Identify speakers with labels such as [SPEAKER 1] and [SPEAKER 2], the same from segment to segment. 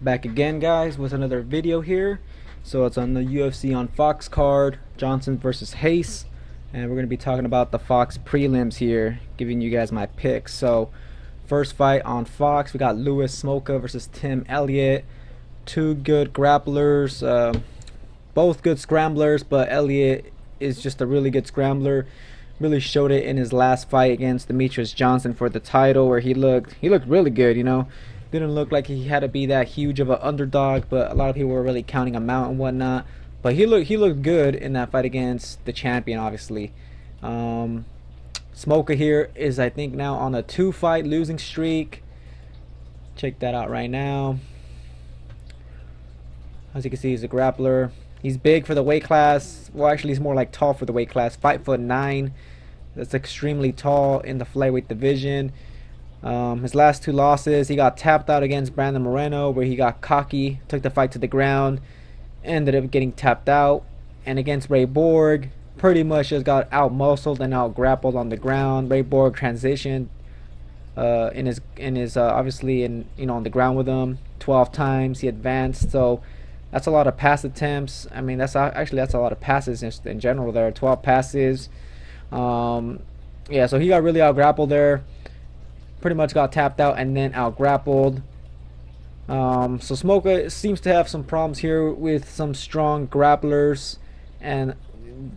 [SPEAKER 1] Back again, guys, with another video here. So it's on the UFC on Fox card, Johnson versus Hayes, and we're going to be talking about the Fox prelims here, giving you guys my picks. So first fight on Fox, we got Louis Smolka versus Tim Elliott. Two good grapplers, both good scramblers, but Elliott is just a really good scrambler. Really showed it in his last fight against Demetrious Johnson for the title, where he looked really good. You know, didn't look like he had to be that huge of an underdog, but a lot of people were really counting him out and whatnot. But he looked good in that fight against the champion, obviously. Smolka here is, I think, now on a 2-fight losing streak. Check that out right now. As you can see, he's a grappler. He's big for the weight class. Well, actually, he's more like tall for the weight class. 5'9". That's extremely tall in the flyweight division. His last 2 losses, he got tapped out against Brandon Moreno, where he got cocky, took the fight to the ground, ended up getting tapped out. And against Ray Borg, pretty much just got out muscled and out grappled on the ground. Ray Borg transitioned in his obviously on the ground with him 12 times. He advanced, so that's a lot of pass attempts. I mean, that's a lot of passes in general there. 12 passes. Yeah, so he got really out grappled there. Pretty much got tapped out and then out grappled. So Smolka seems to have some problems here with some strong grapplers, and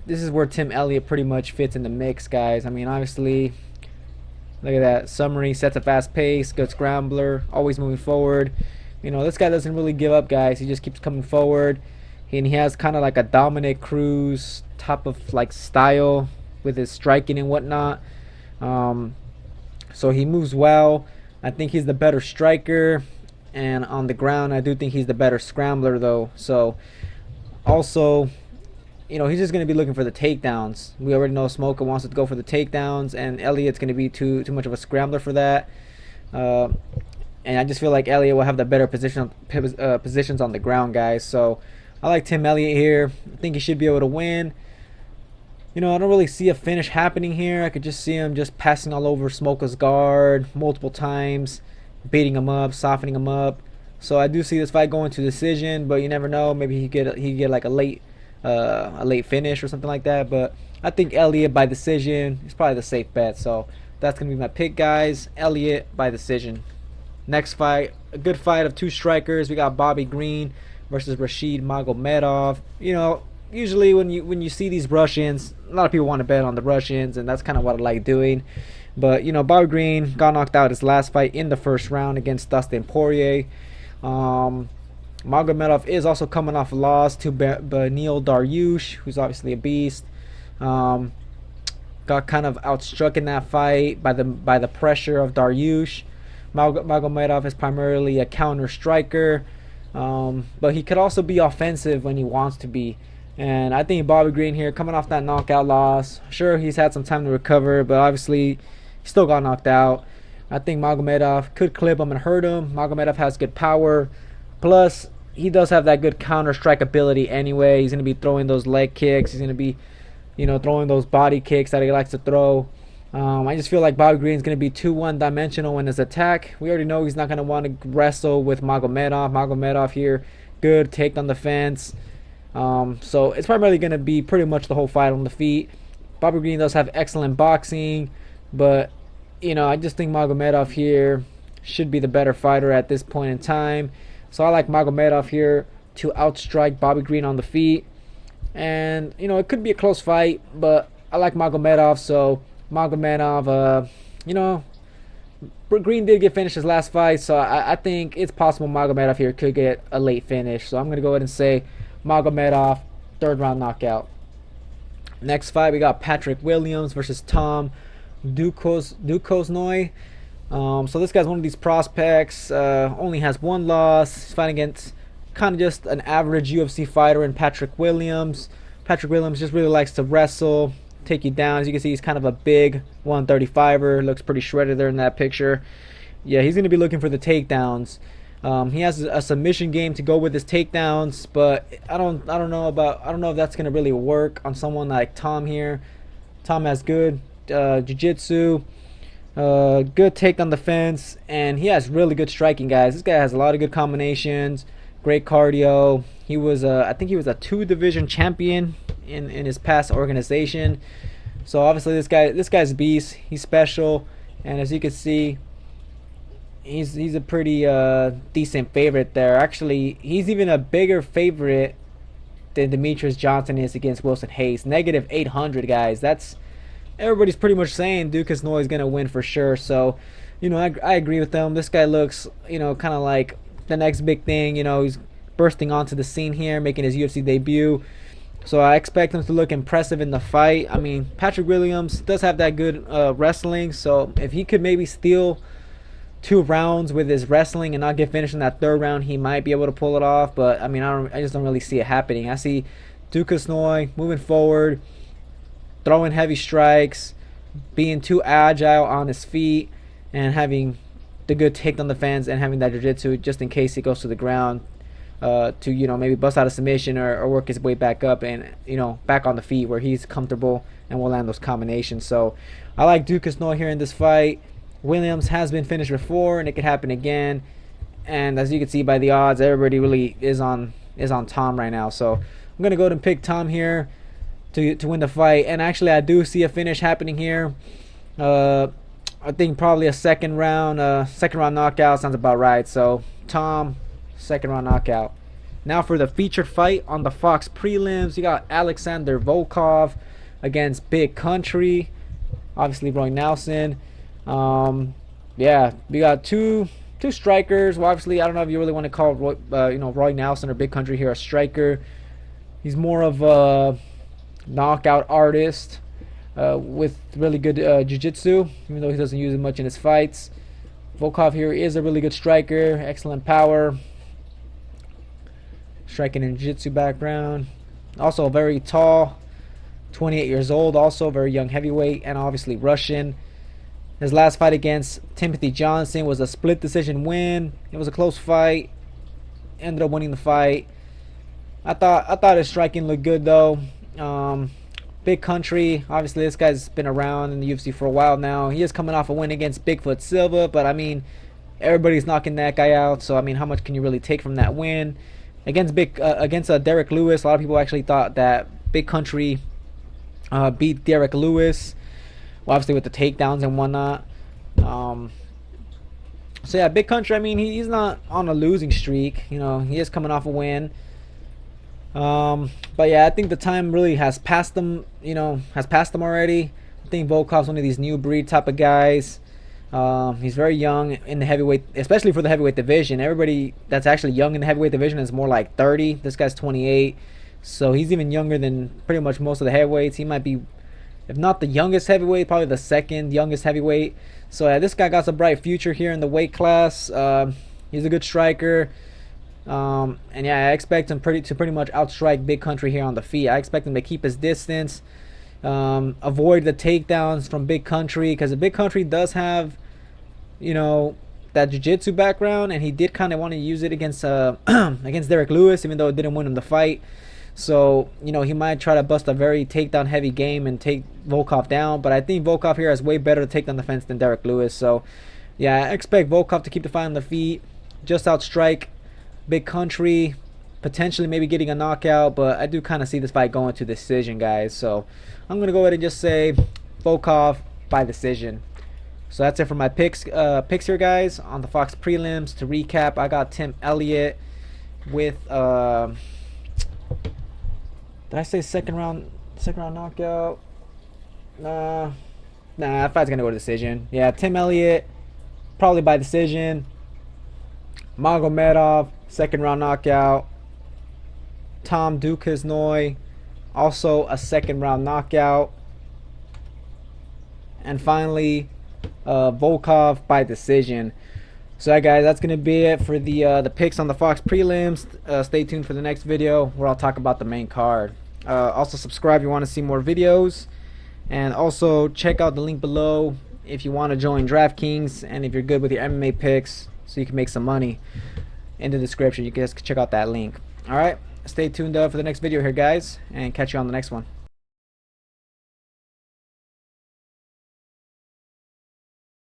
[SPEAKER 1] this is where Tim Elliott pretty much fits in the mix, guys. I mean, obviously, look at that summary. Sets a fast pace, good scrambler, always moving forward. You know, this guy doesn't really give up, guys. He just keeps coming forward, and he has kind of like a Dominic Cruz type of like style with his striking and whatnot. So he moves well. I think he's the better striker, and on the ground I do think he's the better scrambler though. So also, you know, he's just going to be looking for the takedowns. We already know Smolka wants to go for the takedowns, and Elliott's going to be too much of a scrambler for that. And I just feel like Elliott will have the better positions on the ground, guys. So I like Tim Elliott here. I think he should be able to win. You know, I don't really see a finish happening here. I could just see him just passing all over Smolka's guard multiple times, beating him up, softening him up. So I do see this fight going to decision, but you never know. Maybe he get like a late finish or something like that. But I think Elliott by decision is probably the safe bet. So that's gonna be my pick, guys. Elliott by decision. Next fight, a good fight of 2 strikers. We got Bobby Green versus Rashid Magomedov. You know, usually when you see these Russians, a lot of people want to bet on the Russians, and that's kind of what I like doing. But you know, Bobby Green got knocked out his last fight in the first round against Dustin Poirier. Magomedov is also coming off a loss to Beneil Dariush, who's obviously a beast. Got kind of outstruck in that fight by the pressure of Dariush. Magomedov is primarily a counter striker, but he could also be offensive when he wants to be. And I think Bobby Green here, coming off that knockout loss, sure, he's had some time to recover, but obviously he still got knocked out. I think Magomedov could clip him and hurt him. Magomedov has good power, plus he does have that good counter strike ability anyway. He's going to be throwing those leg kicks. He's going to be, you know, throwing those body kicks that he likes to throw. I just feel like Bobby Green's going to be too one-dimensional in his attack. We already know he's not going to want to wrestle with Magomedov. Magomedov here, good take on the fence. So it's primarily going to be pretty much the whole fight on the feet. Bobby Green does have excellent boxing, but you know, I just think Magomedov here should be the better fighter at this point in time. So I like Magomedov here to outstrike Bobby Green on the feet. And you know, it could be a close fight, but I like Magomedov, so Magomedov, you know, Green did get finished his last fight, so I think it's possible Magomedov here could get a late finish. So I'm going to go ahead and say Magomedov, 3rd round knockout. Next fight, we got Patrick Williams versus Tom Ducosnoy. So this guy's one of these prospects, only has 1 loss. He's fighting against kind of just an average UFC fighter in Patrick Williams. Patrick Williams just really likes to wrestle, take you down. As you can see, he's kind of a big 135er. Looks pretty shredded there in that picture. Yeah, he's going to be looking for the takedowns. He has a submission game to go with his takedowns, but I don't know if that's going to really work on someone like Tom here. Tom has good jiu-jitsu. Good take on the fence, and he has really good striking, guys. This guy has a lot of good combinations, great cardio. He was, I think he was a 2 division champion in his past organization. So obviously this guy's a beast. He's special, and as you can see, he's a pretty decent favorite there. Actually, he's even a bigger favorite than Demetrious Johnson is against Wilson Hayes. Negative 800, guys. That's everybody's pretty much saying Dukas Noi is gonna win for sure. So, you know, I agree with them. This guy looks, you know, kind of like the next big thing. You know, he's bursting onto the scene here, making his UFC debut. So I expect him to look impressive in the fight. I mean, Patrick Williams does have that good wrestling. So if he could maybe steal 2 rounds with his wrestling and not get finished in that 3rd round, he might be able to pull it off. But I mean, I just don't really see it happening. I see Dukas Noi moving forward, throwing heavy strikes, being too agile on his feet, and having the good take on the fence, and having that jiu-jitsu just in case he goes to the ground to, you know, maybe bust out a submission or work his way back up and, you know, back on the feet where he's comfortable and will land those combinations. So I like Dukas Noi here in this fight. Williams has been finished before, and it could happen again. And as you can see by the odds, everybody really is on Tom right now. So I'm gonna go ahead and pick Tom here to win the fight. And actually, I do see a finish happening here. I think probably a second round knockout sounds about right. So Tom, 2nd round knockout. Now for the featured fight on the Fox prelims, you got Alexander Volkov against Big Country, obviously Roy Nelson. Yeah, we got two strikers. Well, obviously, I don't know if you really want to call Roy Nelson or Big Country here a striker. He's more of a knockout artist with really good jiu-jitsu, even though he doesn't use it much in his fights. Volkov here is a really good striker, excellent power, striking and jiu-jitsu background. Also very tall, 28 years old, also very young heavyweight, and obviously Russian. His last fight against Timothy Johnson was a split decision win. It was a close fight. Ended up winning the fight. I thought his striking looked good though. Big Country, obviously this guy's been around in the UFC for a while now. He is coming off a win against Bigfoot Silva, but I mean, everybody's knocking that guy out. So I mean, how much can you really take from that win against Derek Lewis? A lot of people actually thought that Big Country beat Derek Lewis. Well, obviously with the takedowns and whatnot. So yeah, Big Country, I mean, he's not on a losing streak. You know, he is coming off a win. But yeah, I think the time really has passed him. You know, has passed him already. I think Volkov's one of these new breed type of guys. He's very young in the heavyweight, especially for the heavyweight division. Everybody that's actually young in the heavyweight division is more like 30. This guy's 28, so he's even younger than pretty much most of the heavyweights. He might be, if not the youngest heavyweight, probably the 2nd youngest heavyweight. So yeah, this guy got a bright future here in the weight class. He's a good striker. And yeah, I expect him to pretty much outstrike Big Country here on the feet. I expect him to keep his distance, avoid the takedowns from Big Country, because the Big Country does have, you know, that jiu-jitsu background, and he did kind of want to use it against against Derek Lewis, even though it didn't win him the fight. So, you know, he might try to bust a very takedown heavy game and take Volkov down, but I think Volkov here has way better takedown defense than Derek Lewis. So yeah, I expect Volkov to keep the fight on the feet, just outstrike Big Country, potentially maybe getting a knockout, but I do kind of see this fight going to decision, guys. So I'm going to go ahead and just say Volkov by decision. So that's it for my picks here, guys, on the Fox prelims. To recap, I got Tim Elliott with did I say second round knockout? Nah, that fight's gonna go to decision. Yeah, Tim Elliott probably by decision. Magomedov, 2nd round knockout. Tom Dukas Noi, also a 2nd round knockout. And finally, Volkov by decision. So yeah, guys, that's gonna be it for the picks on the Fox prelims. Stay tuned for the next video where I'll talk about the main card. Also subscribe if you want to see more videos, and also check out the link below if you want to join DraftKings, and if you're good with your MMA picks so you can make some money. In the description, you guys can check out that link. Alright, stay tuned for the next video here, guys, and catch you on the next one.